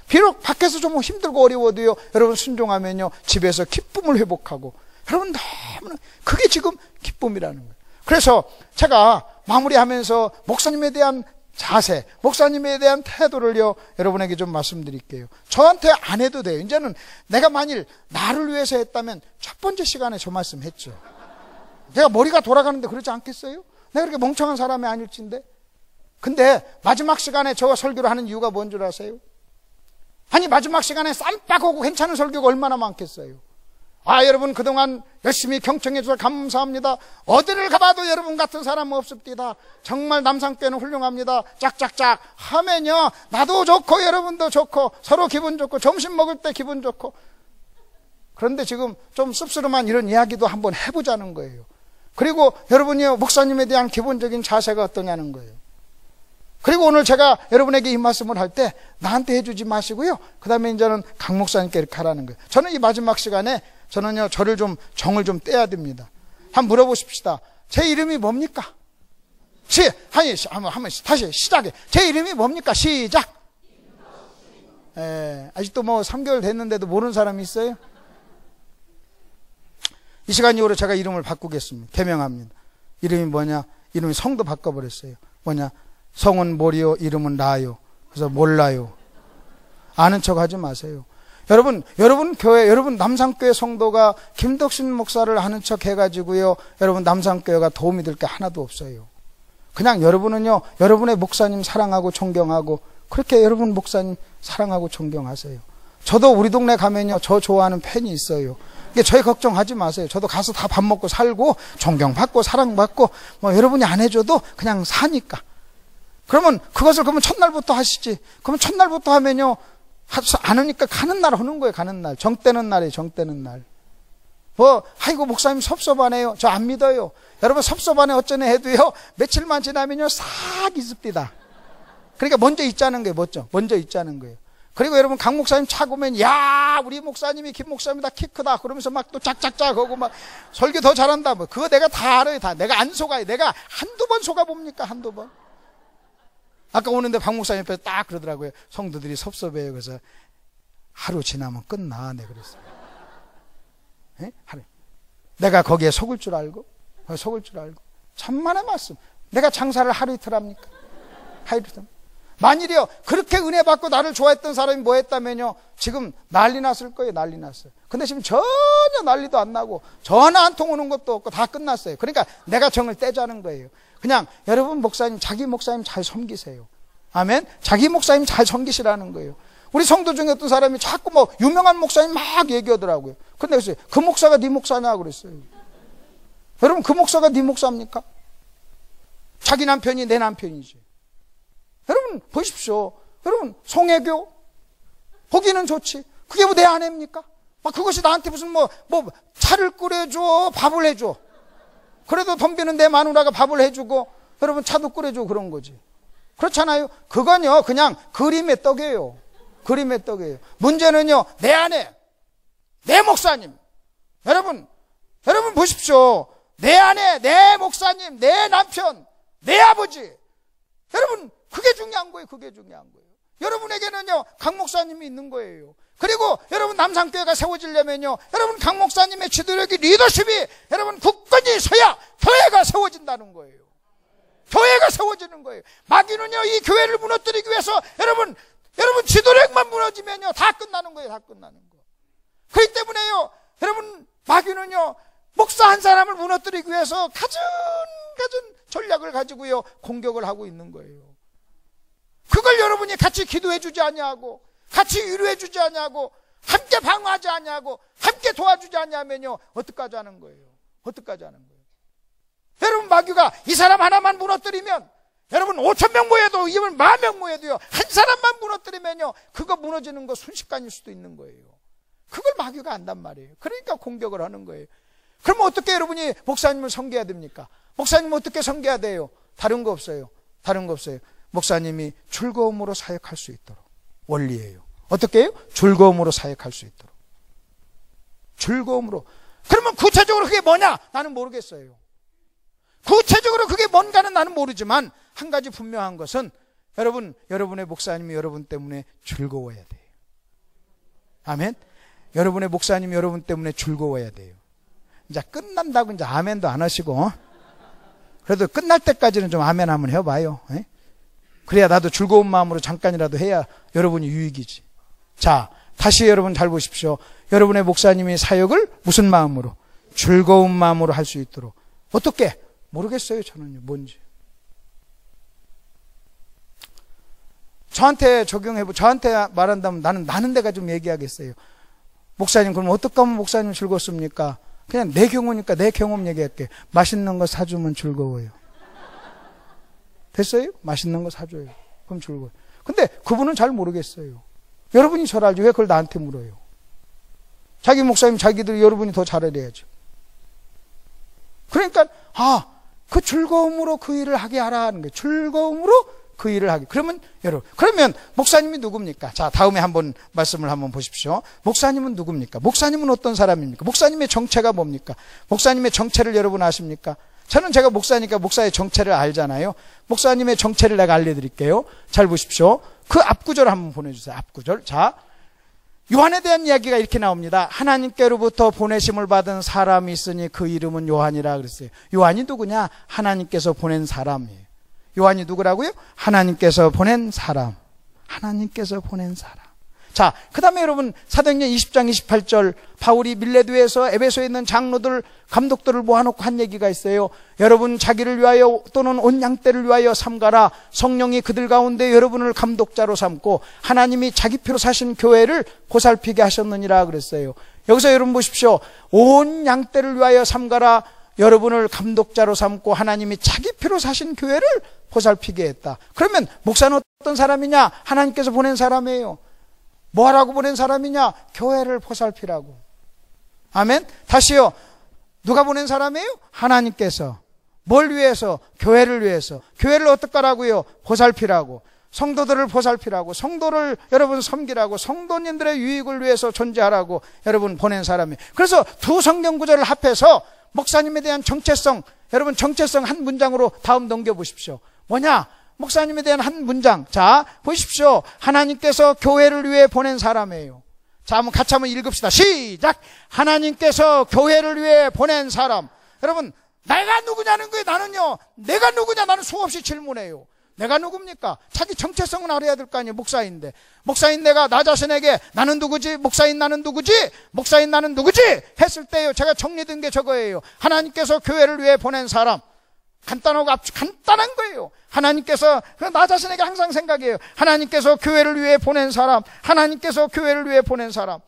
비록 밖에서 좀 힘들고 어려워도요 여러분 순종하면요 집에서 기쁨을 회복하고, 여러분 너무나 그게 지금 기쁨이라는 거예요. 그래서 제가 마무리하면서 목사님에 대한 자세, 목사님에 대한 태도를요 여러분에게 좀 말씀드릴게요. 저한테 안 해도 돼요. 이제는 내가 만일 나를 위해서 했다면 첫 번째 시간에 저 말씀 했죠. 내가 머리가 돌아가는데 그러지 않겠어요? 내가 그렇게 멍청한 사람이 아닐진데. 근데 마지막 시간에 저 설교를 하는 이유가 뭔 줄 아세요? 아니 마지막 시간에 쌈박하고 괜찮은 설교가 얼마나 많겠어요. 여러분 그동안 열심히 경청해 주셔서 감사합니다. 어디를 가봐도 여러분 같은 사람 없습니다. 정말 남산교회는 훌륭합니다. 짝짝짝 하면요 나도 좋고 여러분도 좋고 서로 기분 좋고 점심 먹을 때 기분 좋고. 그런데 지금 좀 씁쓸한 이런 이야기도 한번 해보자는 거예요. 그리고 여러분이요 목사님에 대한 기본적인 자세가 어떠냐는 거예요. 그리고 오늘 제가 여러분에게 이 말씀을 할 때 나한테 해주지 마시고요, 그 다음에 이제는 강 목사님께 이렇게 하라는 거예요. 저는 이 마지막 시간에 저는요 저를 좀 정을 좀 떼야 됩니다. 한번 물어보십시다. 제 이름이 뭡니까? 한번 다시 시작해. 제 이름이 뭡니까? 시작. 아직도 뭐 3개월 됐는데도 모르는 사람이 있어요? 이 시간 이후로 제가 이름을 바꾸겠습니다. 개명합니다. 이름이 뭐냐? 이름이 성도 바꿔버렸어요. 뭐냐? 성은 뭐리요? 이름은 나요. 그래서 몰라요. 아는 척 하지 마세요. 여러분 교회, 여러분 남산교회 성도가 김덕신 목사를 아는 척 해가지고요, 여러분 남산교회가 도움이 될 게 하나도 없어요. 그냥 여러분은요, 여러분의 목사님 사랑하고 존경하고, 그렇게 여러분 목사님 사랑하고 존경하세요. 저도 우리 동네 가면요, 저 좋아하는 팬이 있어요. 저희 걱정하지 마세요. 저도 가서 다 밥 먹고 살고, 존경받고, 사랑받고, 뭐 여러분이 안 해줘도 그냥 사니까. 그러면 그러면 첫날부터 하시지. 그러면 첫날부터 하면요, 안 하니까 가는 날 하는 거예요. 가는 날. 정떼는 날이에요. 정떼는 날. 아이고 목사님 섭섭하네요. 저 안 믿어요. 여러분 섭섭하네 어쩌네 해도요, 며칠만 지나면요 싹 잊습니다. 그러니까 먼저 있자는 거예요. 먼저 있자는 거예요. 그리고 여러분 강 목사님 차고면 야 우리 목사님이 김 목사님이다 키 크다 그러면서 막 또 짝짝짝 하고 막 설교 더 잘한다 뭐 그거 내가 다 알아요. 다 내가 안 속아요. 내가 한두 번 속아봅니까? 한두 번. 아까 오는데 박 목사님 옆에 딱 그러더라고요. 성도들이 섭섭해요. 그래서 하루 지나면 끝나. 네, 그랬어요. 하루. 내가 거기에 속을 줄 알고, 천만의 말씀. 내가 장사를 하루 이틀 합니까? 하루 이틀. 만일이요, 그렇게 은혜 받고 나를 좋아했던 사람이 뭐 했다면요, 지금 난리 났을 거예요. 난리 났어요. 근데 지금 전혀 난리도 안 나고, 전화 한 통 오는 것도 없고, 다 끝났어요. 그러니까 내가 정을 떼자는 거예요. 그냥 여러분 목사님, 자기 목사님 잘 섬기세요. 아멘? 자기 목사님 잘 섬기시라는 거예요. 우리 성도 중에 어떤 사람이 자꾸 뭐 유명한 목사님 막 얘기하더라고요. 근데 그랬어요. 그 목사가 네 목사냐 그랬어요. 여러분 그 목사가 네 목사입니까? 자기 남편이 내 남편이지. 여러분 보십시오. 여러분 송혜교 보기는 좋지. 그게 뭐 내 아내입니까? 막 그것이 나한테 무슨 뭐 차를 끓여줘, 밥을 해줘. 그래도 덤비는 내 마누라가 밥을 해주고 여러분 차도 끓여주고 그런 거지. 그렇잖아요. 그건요 그냥 그림의 떡이에요. 그림의 떡이에요. 문제는요 내 아내, 내 목사님. 여러분 보십시오. 내 아내, 내 목사님, 내 남편, 내 아버지. 여러분 그게 중요한 거예요. 그게 중요한 거예요. 여러분에게는요 강 목사님이 있는 거예요. 그리고 여러분 남산교회가 세워지려면요, 여러분 강 목사님의 지도력이, 리더십이 여러분 굳건히 서야 교회가 세워진다는 거예요. 교회가 세워지는 거예요. 마귀는요 이 교회를 무너뜨리기 위해서 여러분 지도력만 무너지면요 다 끝나는 거예요. 다 끝나는 거. 그렇기 때문에요 여러분 마귀는요 목사 한 사람을 무너뜨리기 위해서 갖은 전략을 가지고요 공격을 하고 있는 거예요. 그걸 여러분이 같이 기도해 주지 않냐고, 같이 위로해 주지 않냐고, 함께 방어하지 않냐고, 함께 도와주지 않냐면요 어떡하지 하는 거예요. 어떡하지 하는 거예요. 여러분 마귀가 이 사람 하나만 무너뜨리면, 여러분 5,000명 모여도, 이번 10,000명 모여도요 한 사람만 무너뜨리면요 그거 무너지는 거 순식간일 수도 있는 거예요. 그걸 마귀가 안단 말이에요. 그러니까 공격을 하는 거예요. 그러면 어떻게 여러분이 목사님을 섬겨야 됩니까? 목사님 어떻게 섬겨야 돼요? 다른 거 없어요. 목사님이 즐거움으로 사역할 수 있도록. 원리예요. 어떻게 해요? 즐거움으로 사역할 수 있도록. 즐거움으로. 그러면 구체적으로 그게 뭐냐? 나는 모르겠어요. 구체적으로 그게 뭔가는 나는 모르지만 한 가지 분명한 것은 여러분의 목사님이 여러분 때문에 즐거워야 돼요. 아멘? 여러분의 목사님이 여러분 때문에 즐거워야 돼요. 이제 끝난다고 이제 아멘도 안 하시고, 그래도 끝날 때까지는 좀 아멘 한번 해봐요. 에? 그래야 나도 즐거운 마음으로 잠깐이라도 해야 여러분이 유익이지. 자, 다시 여러분 잘 보십시오. 여러분의 목사님이 사역을 무슨 마음으로? 즐거운 마음으로 할 수 있도록. 어떻게? 모르겠어요. 저는요. 뭔지. 저한테 저한테 말한다면 나는 내가 좀 얘기하겠어요. 목사님, 그럼 어떻게 하면 목사님 즐겁습니까? 그냥 내 경우니까 내 경험 얘기할게요. 맛있는 거 사주면 즐거워요. 됐어요? 맛있는 거 사줘요. 그럼 즐거워요. 근데 그분은 잘 모르겠어요. 여러분이 잘 알죠. 왜 그걸 나한테 물어요? 자기 목사님, 자기들 여러분이 더 잘해야죠. 그러니까 그 즐거움으로 그 일을 하게 하라 하는 거예요. 즐거움으로 그 일을 하게. 그러면 목사님이 누굽니까? 자, 다음에 한번 말씀을 한번 보십시오. 목사님은 누굽니까? 목사님은 어떤 사람입니까? 목사님의 정체가 뭡니까? 목사님의 정체를 여러분 아십니까? 저는 제가 목사니까 목사의 정체를 알잖아요. 목사님의 정체를 내가 알려드릴게요. 잘 보십시오. 그 앞구절 한번 보내주세요. 앞구절. 자, 요한에 대한 이야기가 이렇게 나옵니다. 하나님께로부터 보내심을 받은 사람이 있으니 그 이름은 요한이라 그랬어요. 요한이 누구냐? 하나님께서 보낸 사람이에요. 요한이 누구라고요? 하나님께서 보낸 사람. 하나님께서 보낸 사람. 자, 그 다음에 여러분 사도행전 20장 28절 바울이 밀레도에서 에베소에 있는 장로들, 감독들을 모아놓고 한 얘기가 있어요. 여러분 자기를 위하여 또는 온 양떼를 위하여 삼가라. 성령이 그들 가운데 여러분을 감독자로 삼고 하나님이 자기 피로 사신 교회를 보살피게 하셨느니라 그랬어요. 여기서 여러분 보십시오. 온 양떼를 위하여 삼가라. 여러분을 감독자로 삼고 하나님이 자기 피로 사신 교회를 보살피게 했다. 그러면 목사는 어떤 사람이냐? 하나님께서 보낸 사람이에요. 뭐 하라고 보낸 사람이냐? 교회를 보살피라고. 아멘. 다시요. 누가 보낸 사람이에요? 하나님께서. 뭘 위해서? 교회를 위해서. 교회를 어떻게 하라고요? 보살피라고. 성도들을 보살피라고. 성도를 여러분 섬기라고. 성도님들의 유익을 위해서 존재하라고 여러분 보낸 사람이에요. 그래서 두 성경 구절을 합해서 목사님에 대한 정체성, 여러분 정체성 한 문장으로 다음 넘겨보십시오. 뭐냐? 목사님에 대한 한 문장. 자, 보십시오. 하나님께서 교회를 위해 보낸 사람이에요. 자, 한번 같이 한번 읽읍시다. 시작! 하나님께서 교회를 위해 보낸 사람. 여러분, 내가 누구냐는 거예요. 나는요, 내가 누구냐? 나는 수없이 질문해요. 내가 누굽니까? 자기 정체성은 알아야 될 거 아니에요. 목사인데. 목사인 내가 나 자신에게 나는 누구지? 목사인 나는 누구지? 목사인 나는 누구지? 했을 때요, 제가 정리된 게 저거예요. 하나님께서 교회를 위해 보낸 사람. 간단하고 간단한 거예요. 하나님께서, 나 자신에게 항상 생각해요. 하나님께서 교회를 위해 보낸 사람. 하나님께서 교회를 위해 보낸 사람.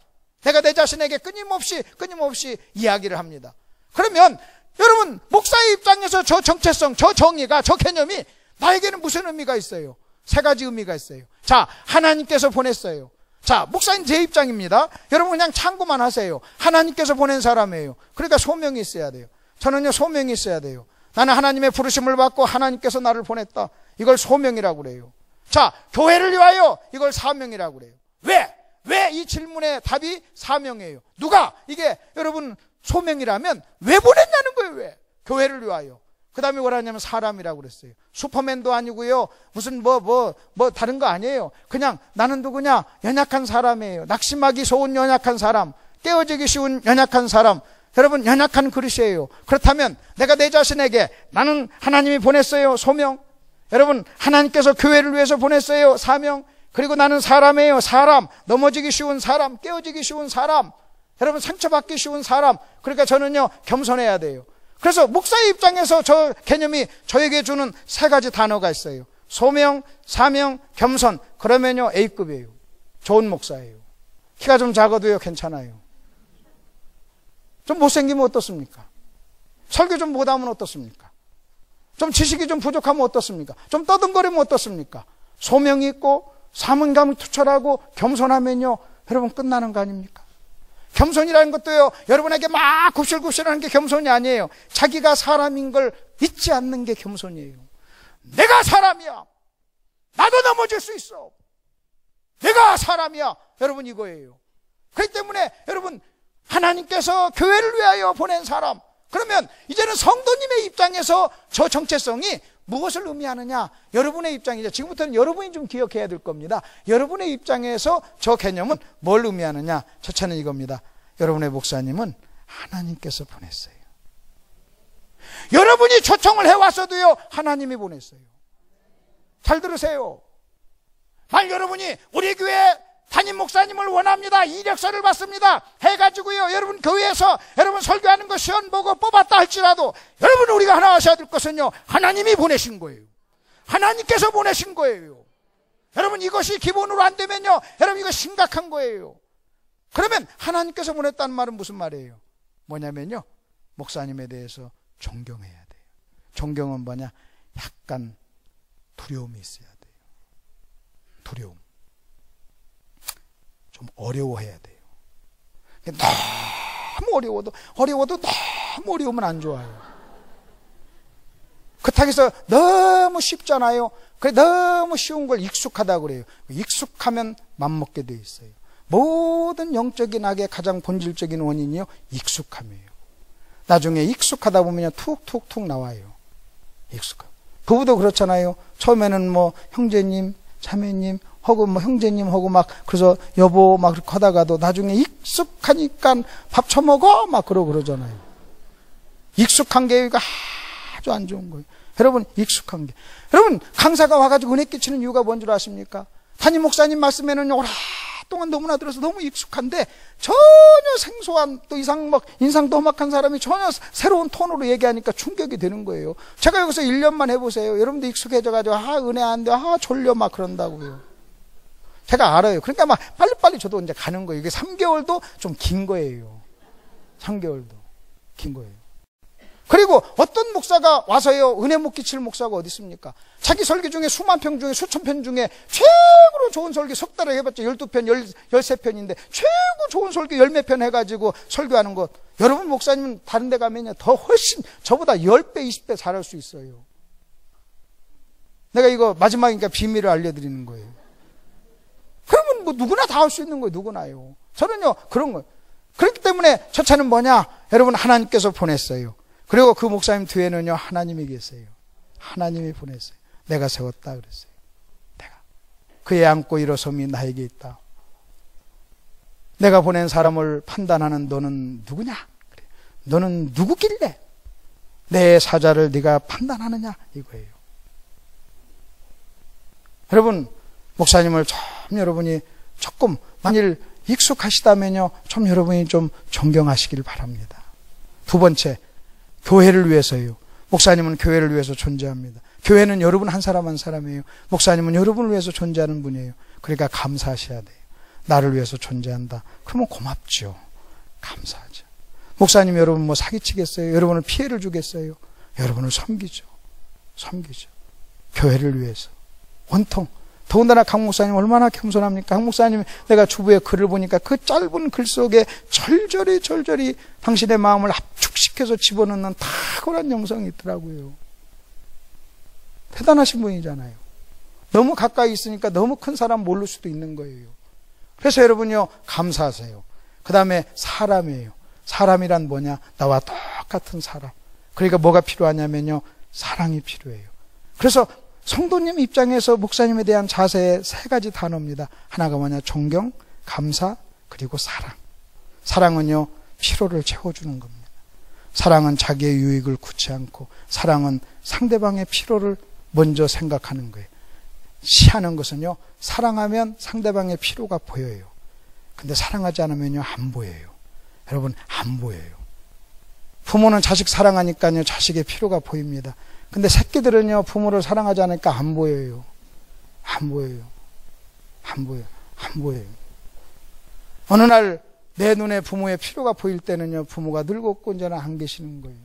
내가 내 자신에게 끊임없이 이야기를 합니다. 그러면 여러분, 목사의 입장에서 저 정체성, 저 정의가, 저 개념이 나에게는 무슨 의미가 있어요? 세 가지 의미가 있어요. 자, 하나님께서 보냈어요. 자, 목사님 제 입장입니다. 여러분 그냥 참고만 하세요. 하나님께서 보낸 사람이에요. 그러니까 소명이 있어야 돼요. 저는요, 소명이 있어야 돼요. 나는 하나님의 부르심을 받고 하나님께서 나를 보냈다. 이걸 소명이라고 그래요. 자, 교회를 위하여 이걸 사명이라고 그래요. 왜 이 질문의 답이 사명이에요. 누가 이게 여러분 소명이라면 왜 보냈냐는 거예요. 왜? 교회를 위하여. 그 다음에 뭐라 하냐면 사람이라고 그랬어요. 슈퍼맨도 아니고요. 무슨 다른 거 아니에요. 그냥 나는 누구냐? 연약한 사람이에요. 낙심하기 좋은 연약한 사람. 깨어지기 쉬운 연약한 사람. 여러분 연약한 그릇이에요. 그렇다면 내가 내 자신에게 나는 하나님이 보냈어요. 소명. 여러분 하나님께서 교회를 위해서 보냈어요. 사명. 그리고 나는 사람이에요. 사람. 넘어지기 쉬운 사람. 깨어지기 쉬운 사람. 여러분 상처받기 쉬운 사람. 그러니까 저는요 겸손해야 돼요. 그래서 목사의 입장에서 저 개념이 저에게 주는 세 가지 단어가 있어요. 소명, 사명, 겸손. 그러면요 A급이에요. 좋은 목사예요. 키가 좀 작아도요 괜찮아요. 좀 못생기면 어떻습니까? 설교 좀 못하면 어떻습니까? 좀 지식이 좀 부족하면 어떻습니까? 좀 떠듬거리면 어떻습니까? 소명이 있고 사명감을 투철하고 겸손하면요 여러분 끝나는 거 아닙니까? 겸손이라는 것도요 여러분에게 막 굽실굽실하는 게 겸손이 아니에요. 자기가 사람인 걸 잊지 않는 게 겸손이에요. 내가 사람이야. 나도 넘어질 수 있어. 내가 사람이야. 여러분 이거예요. 그렇기 때문에 여러분 하나님께서 교회를 위하여 보낸 사람. 그러면 이제는 성도님의 입장에서 저 정체성이 무엇을 의미하느냐? 여러분의 입장이죠. 지금부터는 여러분이 좀 기억해야 될 겁니다. 여러분의 입장에서 저 개념은 뭘 의미하느냐? 첫째는 이겁니다. 여러분의 목사님은 하나님께서 보냈어요. 여러분이 초청을 해왔어도요 하나님이 보냈어요. 잘 들으세요. 만약 여러분이 우리 교회 담임 목사님을 원합니다. 이력서를 받습니다. 해가지고요 여러분 교회에서 여러분 설교하는 거 시험 보고 뽑았다 할지라도 여러분 우리가 하나 하셔야 될 것은요 하나님이 보내신 거예요. 하나님께서 보내신 거예요. 여러분 이것이 기본으로 안 되면요, 여러분 이거 심각한 거예요. 그러면 하나님께서 보냈다는 말은 무슨 말이에요? 뭐냐면요, 목사님에 대해서 존경해야 돼요. 존경은 뭐냐? 약간 두려움이 있어야 돼요. 두려움. 좀 어려워해야 돼요. 너무 어려워도 너무 어려우면 안 좋아요. 그렇다고 해서 너무 쉽잖아요. 그래, 너무 쉬운 걸 익숙하다고 그래요. 익숙하면 맘먹게 돼 있어요. 모든 영적인 악의 가장 본질적인 원인이요, 익숙함이에요. 나중에 익숙하다 보면 툭툭툭 나와요. 익숙함. 부부도 그렇잖아요. 처음에는 뭐 형제님, 자매님, 혹은 뭐 형제님하고 막 그래서 여보 막 그렇게 하다가도 나중에 익숙하니까 밥 처먹어 막 그러잖아요. 익숙한 게 아주 안 좋은 거예요. 여러분, 익숙한 게. 여러분, 강사가 와가지고 은혜 끼치는 이유가 뭔 줄 아십니까? 담임 목사님 말씀에는 오랫동안 너무나 들어서 너무 익숙한데 전혀 생소한, 또 인상도 험악한 사람이 전혀 새로운 톤으로 얘기하니까 충격이 되는 거예요. 제가 여기서 1년만 해보세요. 여러분도 익숙해져가지고 은혜 안 돼, 졸려 막 그런다고요. 제가 알아요. 그러니까 막 빨리빨리 저도 이제 가는 거예요. 이게 3개월도 좀 긴 거예요. 3개월도 긴 거예요. 그리고 어떤 목사가 와서요, 은혜 못 끼칠 목사가 어디 있습니까? 자기 설교 중에 수만 편 중에 수천 편 중에 최고로 좋은 설교 석 달에 해봤자 12편, 13편인데 최고 좋은 설교 10몇 편 해가지고 설교하는 것. 여러분 목사님은 다른 데 가면요, 더 훨씬 저보다 10배, 20배 잘할 수 있어요. 내가 이거 마지막이니까 비밀을 알려드리는 거예요. 그러면 뭐 누구나 다 할 수 있는 거예요. 누구나요. 저는요, 그런 거예요. 그렇기 때문에 저 차는 뭐냐? 여러분, 하나님께서 보냈어요. 그리고 그 목사님 뒤에는요, 하나님이 계세요. 하나님이 보냈어요. 내가 세웠다 그랬어요. 내가. 그의 안고 일어섬이 나에게 있다. 내가 보낸 사람을 판단하는 너는 누구냐? 그래. 너는 누구길래 내 사자를 네가 판단하느냐? 이거예요. 여러분, 목사님을 좀 여러분이 조금 만일 익숙하시다면요, 좀 여러분이 좀 존경하시길 바랍니다. 두 번째, 교회를 위해서요. 목사님은 교회를 위해서 존재합니다. 교회는 여러분 한 사람 한 사람이에요. 목사님은 여러분을 위해서 존재하는 분이에요. 그러니까 감사하셔야 돼요. 나를 위해서 존재한다. 그러면 고맙죠. 감사하죠. 목사님 여러분 뭐 사기치겠어요? 여러분을 피해를 주겠어요? 여러분을 섬기죠. 섬기죠. 교회를 위해서. 원통. 더군다나 강 목사님 얼마나 겸손합니까? 강 목사님, 내가 주부의 글을 보니까 그 짧은 글 속에 절절히 당신의 마음을 압축시켜서 집어넣는 탁월한 영성이 있더라고요. 대단하신 분이잖아요. 너무 가까이 있으니까 너무 큰 사람 모를 수도 있는 거예요. 그래서 여러분요, 감사하세요. 그 다음에 사람이에요. 사람이란 뭐냐? 나와 똑같은 사람. 그러니까 뭐가 필요하냐면요, 사랑이 필요해요. 그래서 성도님 입장에서 목사님에 대한 자세의 3가지 단어입니다. 하나가 뭐냐? 존경, 감사, 그리고 사랑. 사랑은요, 피로를 채워주는 겁니다. 사랑은 자기의 유익을 굳지 않고, 사랑은 상대방의 피로를 먼저 생각하는 거예요. 시하는 것은요, 사랑하면 상대방의 피로가 보여요. 근데 사랑하지 않으면요, 안 보여요. 여러분, 안 보여요. 부모는 자식 사랑하니까요, 자식의 피로가 보입니다. 근데 새끼들은요, 부모를 사랑하지 않으니까 안 보여요. 안 보여요. 안 보여요. 안 보여요. 어느 날 내 눈에 부모의 피로가 보일 때는요, 부모가 늙었고 이제는 안 계시는 거예요.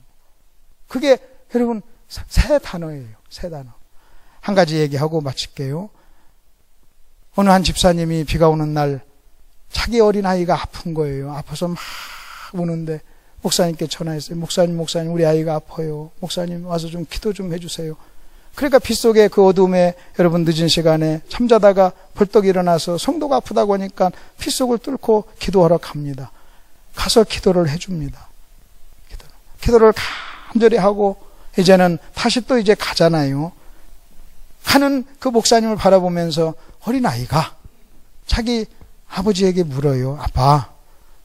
그게 여러분 새 단어예요. 새 단어. 한 가지 얘기하고 마칠게요. 어느 한 집사님이 비가 오는 날 자기 어린아이가 아픈 거예요. 아파서 막 우는데 목사님께 전화했어요. 목사님 우리 아이가 아파요. 목사님 와서 좀 기도 좀 해주세요. 그러니까 빗속에 그 어둠에 여러분 늦은 시간에 잠자다가 벌떡 일어나서 성도가 아프다고 하니까 빗속을 뚫고 기도하러 갑니다. 가서 기도를 해줍니다. 기도를 간절히 하고 이제는 다시 또 이제 가잖아요. 가는 그 목사님을 바라보면서 어린아이가 자기 아버지에게 물어요. 아빠,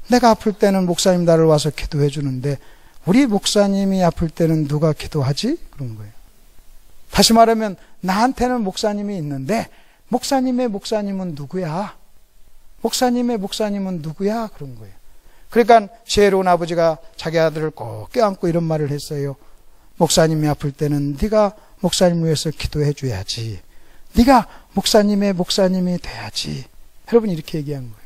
내가 아플 때는 목사님 나를 와서 기도해 주는데 우리 목사님이 아플 때는 누가 기도하지? 그런 거예요. 다시 말하면 나한테는 목사님이 있는데 목사님의 목사님은 누구야? 목사님의 목사님은 누구야? 그런 거예요. 그러니까 지혜로운 아버지가 자기 아들을 꼭 껴안고 이런 말을 했어요. 목사님이 아플 때는 네가 목사님 위해서 기도해 줘야지. 네가 목사님이 돼야지. 여러분 이렇게 얘기한 거예요.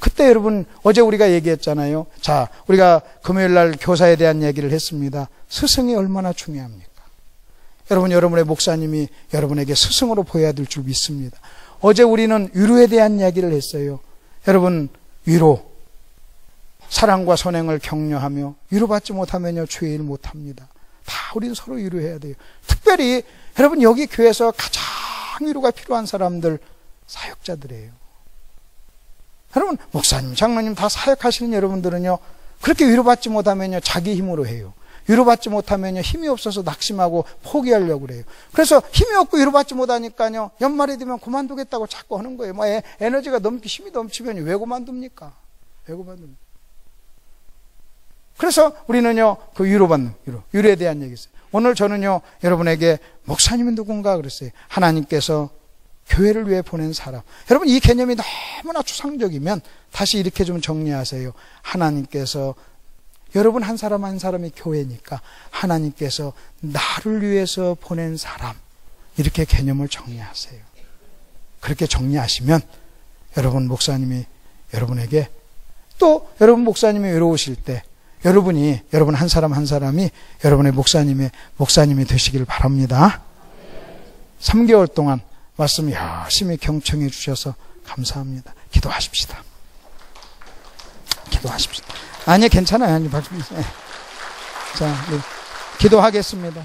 그때 여러분 어제 우리가 얘기했잖아요. 자, 우리가 금요일 날 교사에 대한 얘기를 했습니다. 스승이 얼마나 중요합니까? 여러분의 목사님이 여러분에게 스승으로 보여야 될 줄 믿습니다. 어제 우리는 위로에 대한 이야기를 했어요. 여러분 위로, 사랑과 선행을 격려하며 위로받지 못하면요 주의 일 못합니다. 다 우리는 서로 위로해야 돼요. 특별히 여러분 여기 교회에서 가장 위로가 필요한 사람들 사역자들이에요. 여러분 목사님, 장로님 다 사역하시는 여러분들은요 그렇게 위로받지 못하면요 자기 힘으로 해요. 위로받지 못하면요 힘이 없어서 낙심하고 포기하려고 그래요. 그래서 힘이 없고 위로받지 못하니까요 연말이 되면 그만두겠다고 자꾸 하는 거예요. 뭐 에너지가 힘이 넘치면 왜 그만둡니까? 왜 그만둡니까? 그래서 우리는요 그 위로에 대한 얘기 있어요. 오늘 저는요 여러분에게 목사님은 누군가 그랬어요. 하나님께서 교회를 위해 보낸 사람. 여러분 이 개념이 너무나 추상적이면 다시 이렇게 좀 정리하세요. 하나님께서 여러분 한 사람 한 사람이 교회니까 하나님께서 나를 위해서 보낸 사람, 이렇게 개념을 정리하세요. 그렇게 정리하시면 여러분 목사님이 여러분에게, 또 여러분 목사님이 외로우실 때 여러분 한 사람 한 사람이 여러분의 목사님이 되시길 바랍니다. 3개월 동안 말씀 열심히 경청해 주셔서 감사합니다. 기도하십시다. 아니 괜찮아요. 자, 기도하겠습니다.